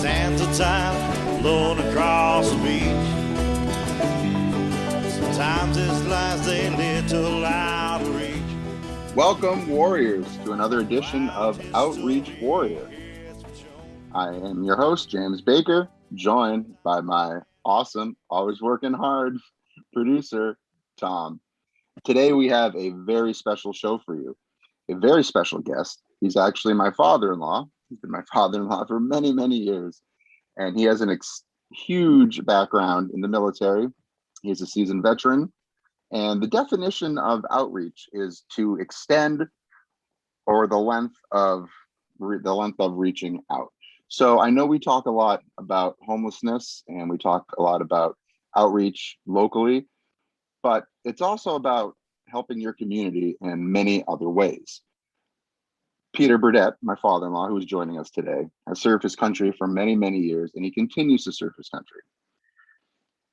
Sands of time blowing across the beach. Sometimes it's lies they little out of reach. Welcome, Warriors, to another edition of Outreach Warrior. I am your host, James Baker, joined by my awesome, always working hard producer, Tom. Today we have a very special show for you, a very special guest. He's actually my father-in-law. He's been my father-in-law for many, many years, and he has an huge background in the military. He's a seasoned veteran, and the definition of outreach is to extend or the length of reaching out. So I know we talk a lot about homelessness and we talk a lot about outreach locally, but it's also about helping your community in many other ways. Peter Burdett, my father-in-law, who is joining us today, has served his country for many, many years, and he continues to serve his country.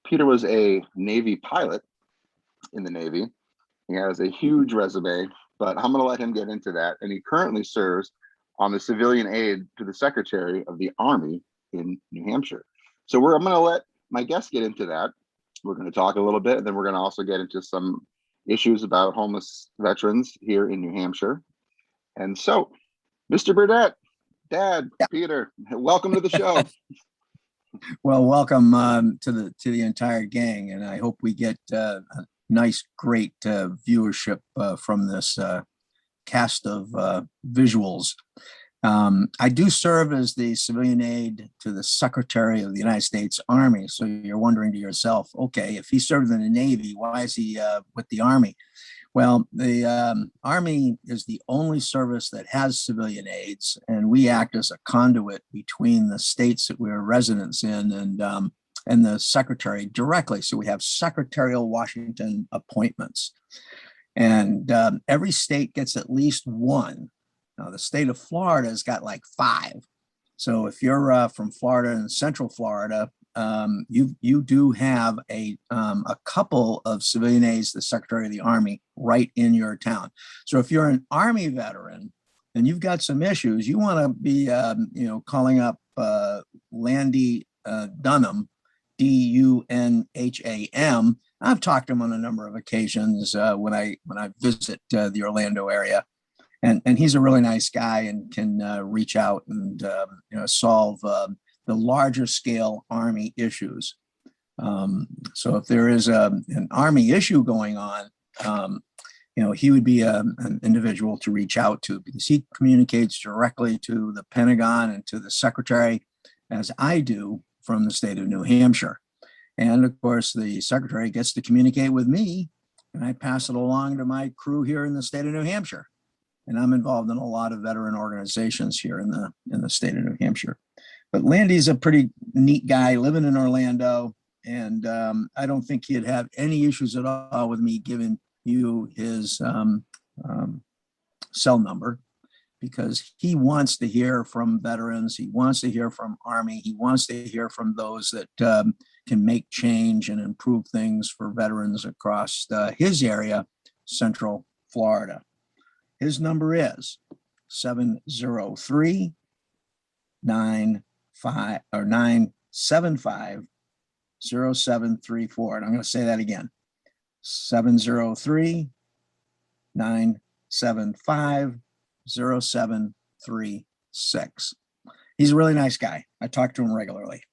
Peter was a Navy pilot in the Navy. He has a huge resume, but I'm going to let him get into that. And he currently serves on the civilian aid to the Secretary of the Army in New Hampshire. So I'm going to let my guest get into that. We're going to talk a little bit, and then we're going to also get into some issues about homeless veterans here in New Hampshire. And so, Mr. Burdett, Dad, yeah. Peter, welcome to the show. Well, welcome to the entire gang, and I hope we get a nice, great viewership from this cast of visuals. I do serve as the civilian aide to the Secretary of the United States Army. So you're wondering to yourself, okay, if he served in the Navy, why is he with the Army? Well, the Army is the only service that has civilian aides, and we act as a conduit between the states that we're residents in and the Secretary directly. So we have secretarial Washington appointments, and every state gets at least one. Now, the state of Florida has got like 5. So if you're from Florida and Central Florida, you do have a couple of civilian aides, the Secretary of the Army, right in your town. So if you're an Army veteran and you've got some issues, you want to be calling up Landy Dunham, Dunham. I've talked to him on a number of occasions when I visit the Orlando area. And he's a really nice guy and can reach out and solve the larger scale Army issues. So if there is an Army issue going on, he would be an individual to reach out to, because he communicates directly to the Pentagon and to the Secretary, as I do, from the state of New Hampshire. And of course, the Secretary gets to communicate with me, and I pass it along to my crew here in the state of New Hampshire. And I'm involved in a lot of veteran organizations here in the state of New Hampshire. But Landy's a pretty neat guy living in Orlando, and I don't think he'd have any issues at all with me giving you his cell number, because he wants to hear from veterans. He wants to hear from Army. He wants to hear from those that can make change and improve things for veterans across his area, Central Florida. His number is 703-975 0734. And I'm going to say that again. 703-975 0736. He's a really nice guy. I talk to him regularly,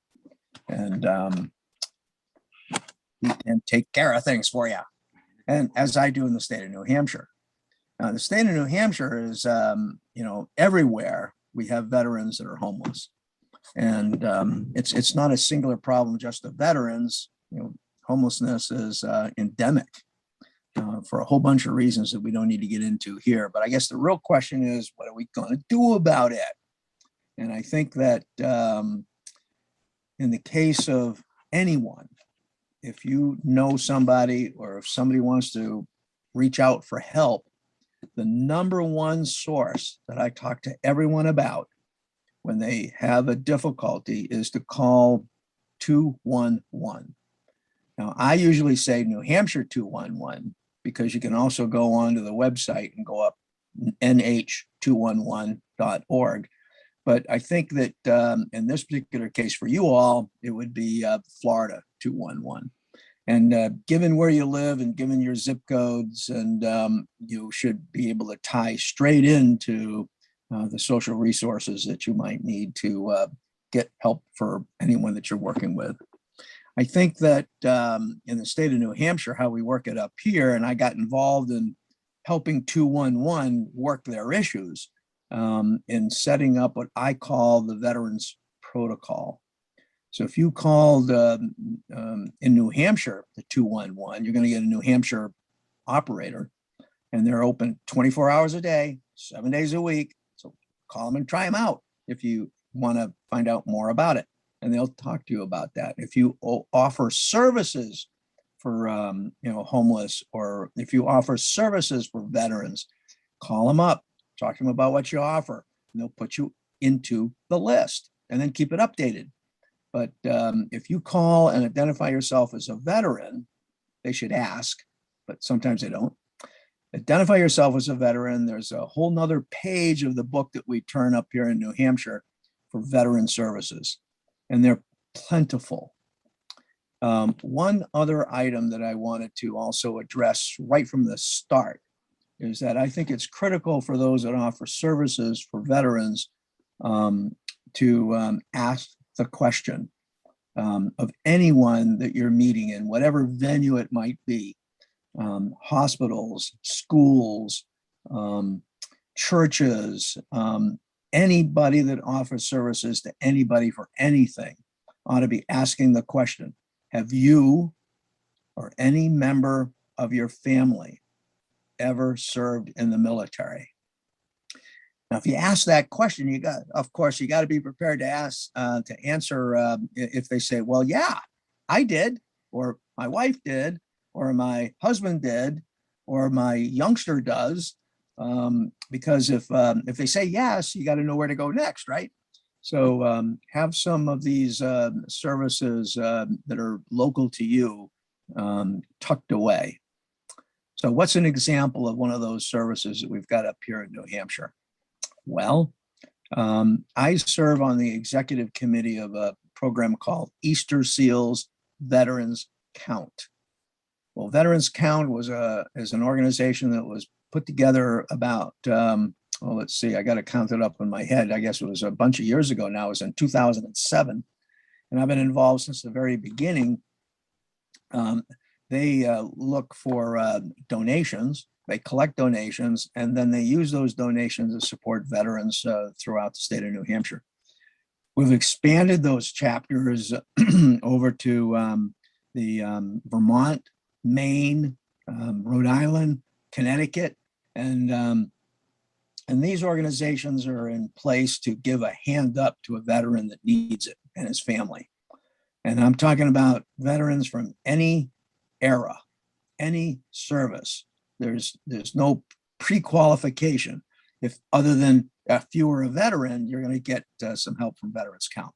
and he can take care of things for you, and as I do in the state of New Hampshire. The state of New Hampshire is, everywhere we have veterans that are homeless, and it's not a singular problem just of veterans. Homelessness is endemic for a whole bunch of reasons that we don't need to get into here. But I guess the real question is, what are we going to do about it? And I think that in the case of anyone, if you know somebody, or if somebody wants to reach out for help, the number one source that I talk to everyone about when they have a difficulty is to call 211. Now, I usually say New Hampshire 211 because you can also go onto the website and go up nh211.org. But I think that in this particular case for you all, it would be Florida 211. And given where you live and given your zip codes, and you should be able to tie straight into the social resources that you might need to get help for anyone that you're working with. I think that in the state of New Hampshire, how we work it up here, and I got involved in helping 211 work their issues in setting up what I call the Veterans Protocol. So if you called in New Hampshire, the 211, you're going to get a New Hampshire operator, and they're open 24 hours a day, 7 days a week. So call them and try them out if you want to find out more about it, and they'll talk to you about that. If you offer services for homeless, or if you offer services for veterans, call them up, talk to them about what you offer, and they'll put you into the list and then keep it updated. But if you call and identify yourself as a veteran, they should ask, but sometimes they don't. Identify yourself as a veteran. There's a whole nother page of the book that we turn up here in New Hampshire for veteran services, and they're plentiful. One other item that I wanted to also address right from the start is that I think it's critical for those that offer services for veterans to ask the question of anyone that you're meeting in, whatever venue it might be, hospitals, schools, churches, anybody that offers services to anybody for anything ought to be asking the question, have you or any member of your family ever served in the military? Now, if you ask that question, you got to be prepared to answer if they say, well, yeah, I did, or my wife did, or my husband did, or my youngster does. Because if they say yes, you got to know where to go next, right? So have some of these services that are local to you tucked away. So what's an example of one of those services that we've got up here in New Hampshire? Well, I serve on the executive committee of a program called Easter Seals Veterans Count. Well, Veterans Count is an organization that was put together about, let's see, I got to count it up in my head. I guess it was a bunch of years ago now. It was in 2007. And I've been involved since the very beginning. They look for donations. They collect donations, and then they use those donations to support veterans throughout the state of New Hampshire. We've expanded those chapters over to the Vermont, Maine, Rhode Island, Connecticut, and these organizations are in place to give a hand up to a veteran that needs it and his family. And I'm talking about veterans from any era, any service. There's no pre-qualification. If other than if you were a veteran, you're going to get some help from Veterans Count.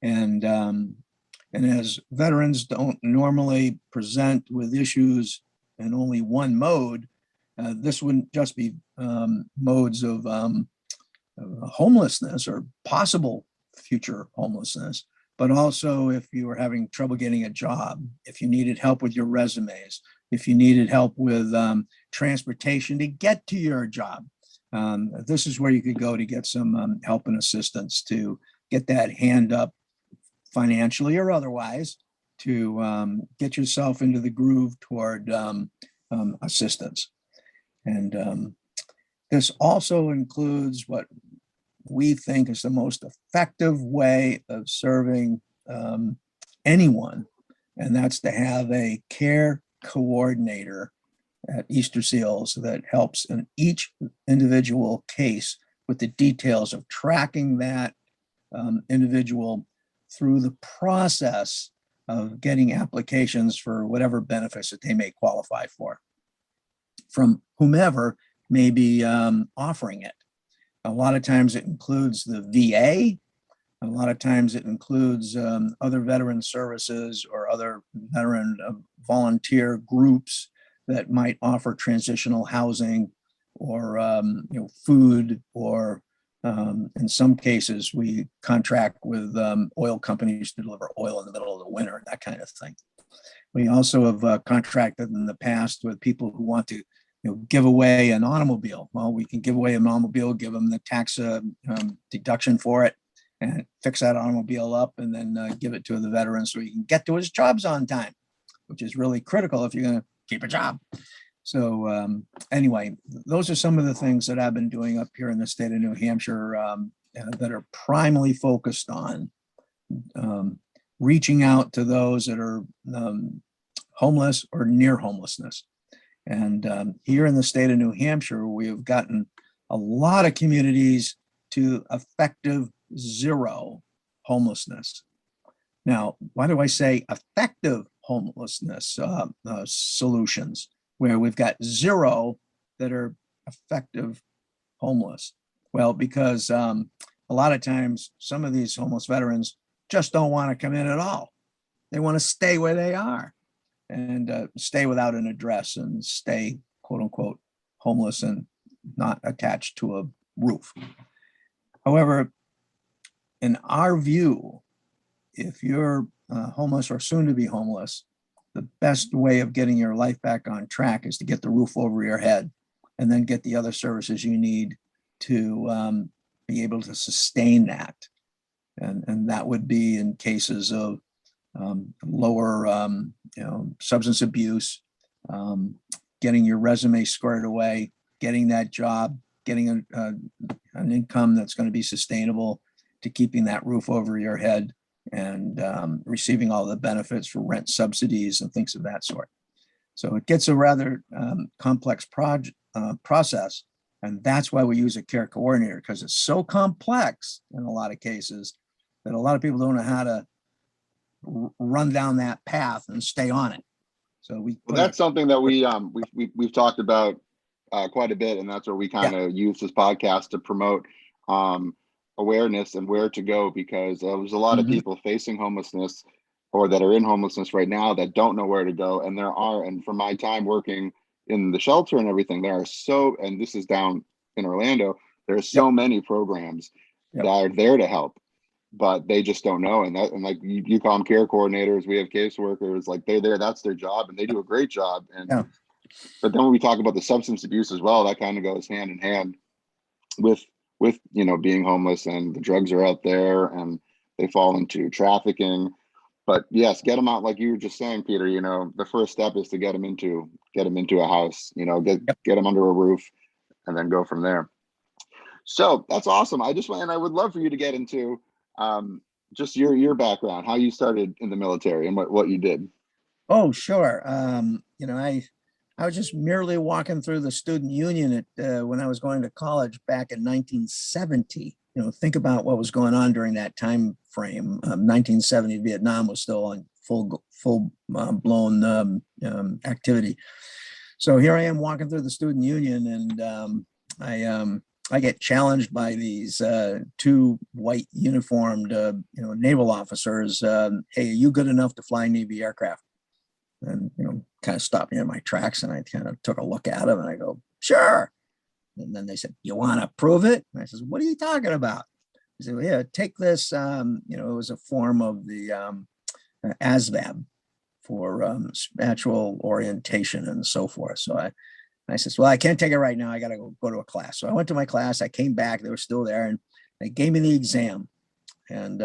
And as veterans don't normally present with issues in only one mode, this wouldn't just be modes of homelessness or possible future homelessness, but also if you were having trouble getting a job, if you needed help with your resumes, if you needed help with transportation to get to your job. This is where you could go to get some help and assistance to get that hand up financially or otherwise to get yourself into the groove toward assistance. And this also includes what we think is the most effective way of serving anyone, and that's to have a care coordinator at Easter Seals that helps in each individual case with the details of tracking that individual through the process of getting applications for whatever benefits that they may qualify for from whomever may be offering it. A lot of times it includes the VA, A lot of times it includes other veteran services or other veteran volunteer groups that might offer transitional housing or food, or in some cases we contract with oil companies to deliver oil in the middle of the winter, that kind of thing. We also have contracted in the past with people who want to give away an automobile. Well, we can give away an automobile, give them the tax deduction for it, and fix that automobile up, and then give it to the veteran so he can get to his jobs on time, which is really critical if you're going to keep a job. So anyway, those are some of the things that I've been doing up here in the state of New Hampshire that are primarily focused on reaching out to those that are homeless or near homelessness. And here in the state of New Hampshire, we have gotten a lot of communities to effective zero homelessness. Now, why do I say effective homelessness solutions, where we've got zero that are effective homeless? Well, because a lot of times some of these homeless veterans just don't want to come in at all. They want to stay where they are and stay without an address and stay, quote unquote, homeless and not attached to a roof. However, in our view, if you're homeless or soon to be homeless, the best way of getting your life back on track is to get the roof over your head and then get the other services you need to be able to sustain that. And that would be in cases of lower substance abuse, getting your resume squared away, getting that job, getting an income that's going to be sustainable, to keeping that roof over your head, and receiving all the benefits for rent subsidies and things of that sort. So it gets a rather complex process. And that's why we use a care coordinator, because it's so complex in a lot of cases that a lot of people don't know how to run down that path and stay on it. So that's something that we've talked about quite a bit, and that's where we kind of use this podcast to promote awareness and where to go, because there's a lot of people facing homelessness or that are in homelessness right now that don't know where to go. And from my time working in the shelter and everything, and this is down in Orlando, there's so many programs that are there to help, but they just don't know. And like you call them care coordinators, we have caseworkers, like they're there, that's their job, and they do a great job. But then when we talk about the substance abuse as well, that kind of goes hand in hand with being homeless, and the drugs are out there and they fall into trafficking. But yes, get them out, like you were just saying, Peter. The first step is to get them into a house. Get them under a roof, and then go from there. So that's awesome. I would love for you to get into just your background, how you started in the military and what you did. Oh, sure. I was just merely walking through the student union when I was going to college back in 1970. Think about what was going on during that time frame. 1970, Vietnam was still on full blown activity. So here I am walking through the student union, and I get challenged by these two white uniformed naval officers. Hey, are you good enough to fly Navy aircraft? And kind of stopped me in my tracks, and I kind of took a look at them, and I go, sure. And then they said, you want to prove it? And I said, what are you talking about? I said, well, yeah, take this. It was a form of the ASVAB for spiritual orientation and so forth. So I said, well, I can't take it right now. I got to go to a class. So I went to my class. I came back. They were still there, and they gave me the exam. And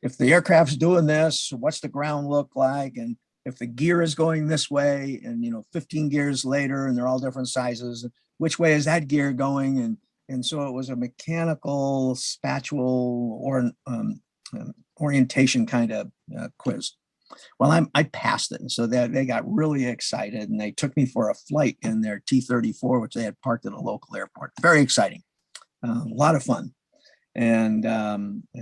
if the aircraft's doing this, what's the ground look like? And if the gear is going this way, and 15 gears later, and they're all different sizes, which way is that gear going? And so it was a mechanical spatial or orientation kind of quiz. Well, I passed it, and so they got really excited, and they took me for a flight in their T-34, which they had parked at a local airport. Very exciting, a lot of fun. And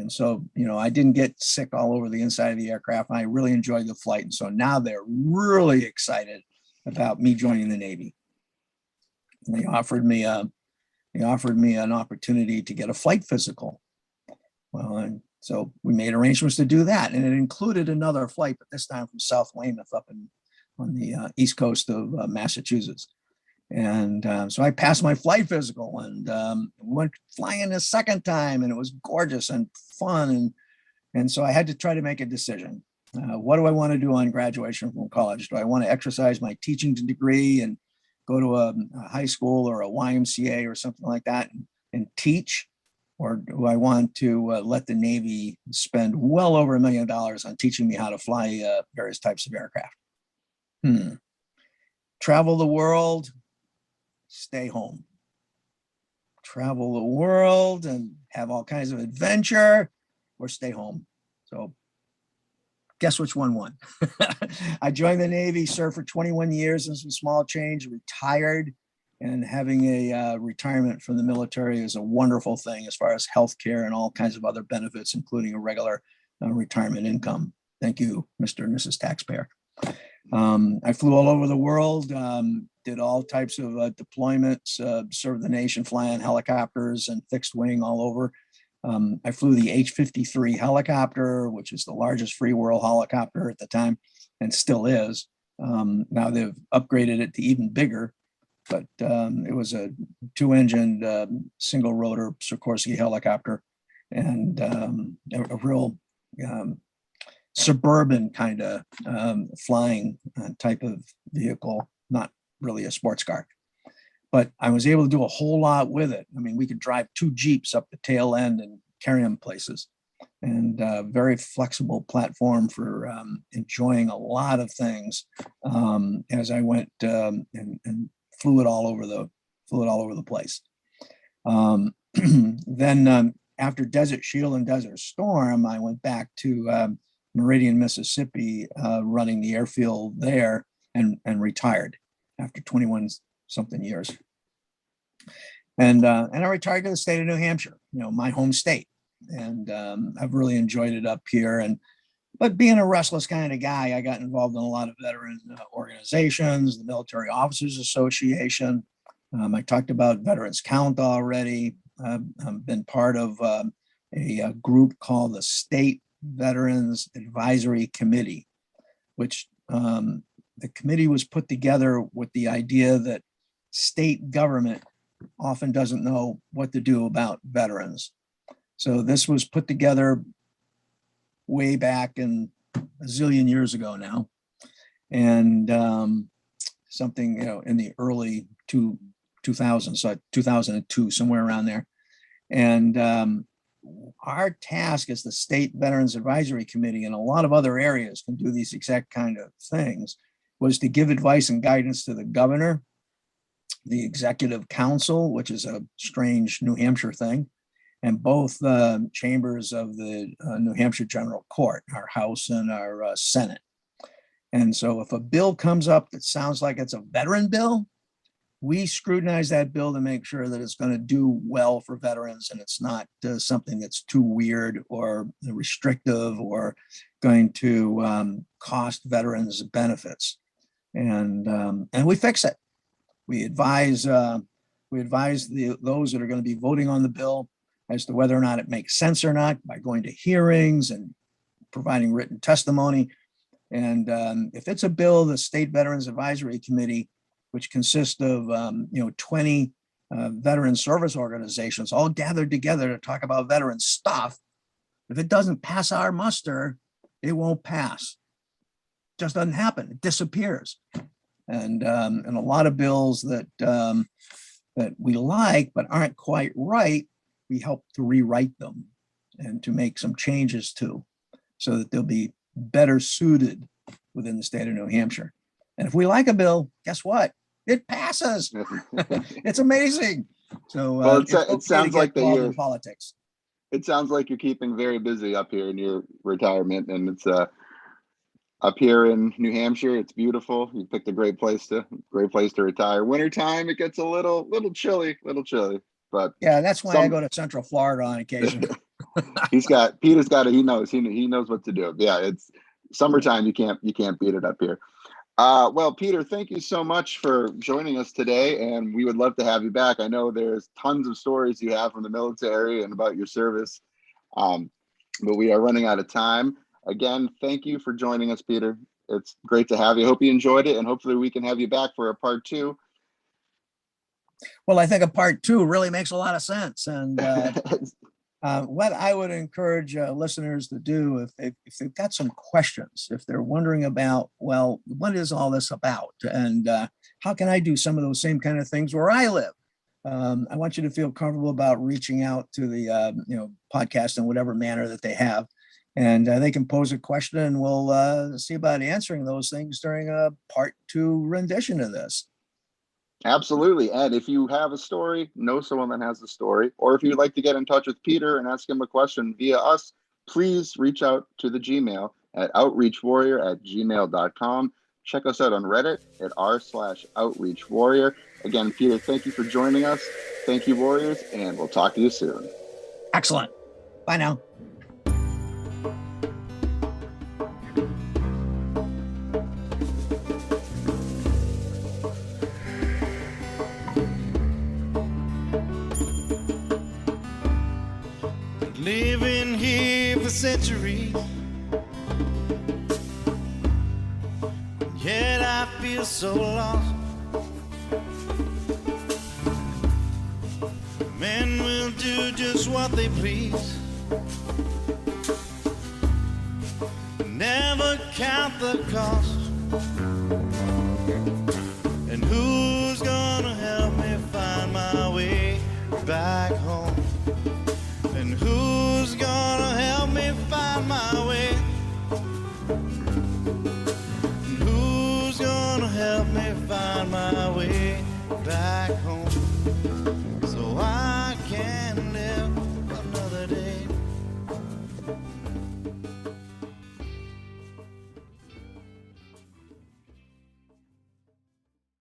so, I didn't get sick all over the inside of the aircraft. I really enjoyed the flight. And so now they're really excited about me joining the Navy. And they offered me an opportunity to get a flight physical. Well, and so we made arrangements to do that, and it included another flight, but this time from South Weymouth up on the east coast of Massachusetts. And so I passed my flight physical and went flying a second time, and it was gorgeous and fun. And so I had to try to make a decision. What do I want to do on graduation from college? Do I want to exercise my teaching degree and go to a high school or a YMCA or something like that and teach? Or do I want to let the Navy spend well over $1 million on teaching me how to fly various types of aircraft? Travel the world, stay home. Travel the world and have all kinds of adventure, or stay home. So guess which one won? I joined the Navy, served for 21 years and some small change, retired. And having a retirement from the military is a wonderful thing as far as healthcare and all kinds of other benefits, including a regular retirement income. Thank you, Mr. and Mrs. Taxpayer. I flew all over the world, did all types of deployments, served the nation flying helicopters and fixed wing all over. I flew the H-53 helicopter, which is the largest free world helicopter at the time and still is. Now they've upgraded it to even bigger. But it was a 2-engined single rotor Sikorsky helicopter and a real suburban kind of flying type of vehicle, not really a sports car. But I was able to do a whole lot with it. I mean, we could drive 2 Jeeps up the tail end and carry them places, and very flexible platform for enjoying a lot of things as I went and flew it all over the place. Then after Desert Shield and Desert Storm, I went back to Meridian, Mississippi, running the airfield there, and retired after 21 something years. And I retired to the state of New Hampshire, my home state, and I've really enjoyed it up here. But being a restless kind of guy, I got involved in a lot of veteran organizations, the Military Officers Association. I talked about Veterans Count already. I've been part of a group called the State Veterans Advisory Committee, which the committee was put together with the idea that state government often doesn't know what to do about veterans. So this was put together way back in a zillion years ago now, and something in the early 2000s, so 2002, somewhere around there. And our task as the State Veterans Advisory Committee, and a lot of other areas can do these exact kind of things, was to give advice and guidance to the governor, the Executive Council, which is a strange New Hampshire thing, and both chambers of the New Hampshire General Court, our House and our Senate. And so if a bill comes up that sounds like it's a veteran bill, we scrutinize that bill to make sure that it's going to do well for veterans, and it's not something that's too weird or restrictive or going to cost veterans benefits. And we fix it. We advise those that are going to be voting on the bill as to whether or not it makes sense or not by going to hearings and providing written testimony. And if it's a bill, the State Veterans Advisory Committee, which consists of 20 veteran service organizations all gathered together to talk about veteran stuff, if it doesn't pass our muster, it won't pass. It just doesn't happen. It disappears. And a lot of bills that we like but aren't quite right, we help to rewrite them and to make some changes to, so that they'll be better suited within the state of New Hampshire. And if we like a bill, guess what? It passes. It's amazing. So well, it sounds like that you're politics. It sounds like you're keeping very busy up here in your retirement, and it's up here in New Hampshire. It's beautiful. You picked a great place to retire. Wintertime, it gets a little chilly, but yeah, that's why I go to Central Florida on occasion. Peter's got it. He knows what to do. Yeah, it's summertime. You can't beat it up here. Well, Peter, thank you so much for joining us today, and we would love to have you back. I know there's tons of stories you have from the military and about your service. But we are running out of time. Again, thank you for joining us, Peter. It's great to have you. Hope you enjoyed it, and hopefully we can have you back for a part 2. Well, I think a part 2 really makes a lot of sense. And what I would encourage listeners to do, if they've got some questions, if they're wondering about, well, what is all this about? And how can I do some of those same kind of things where I live? I want you to feel comfortable about reaching out to the podcast in whatever manner that they have. And they can pose a question, and we'll see about answering those things during a part 2 rendition of this. Absolutely. And if you have a story, know someone that has a story, or if you'd like to get in touch with Peter and ask him a question via us, please reach out to the Gmail at outreachwarrior@gmail.com. Check us out on Reddit at r/outreachwarrior. Again, Peter, thank you for joining us. Thank you, Warriors, and we'll talk to you soon. Excellent. Bye now. Living here for centuries, yet I feel so lost. Men will do just what they please, never count the cost. And who's gonna help me find my way back home? And who's gonna help me find my way? And who's gonna help me find my way back home?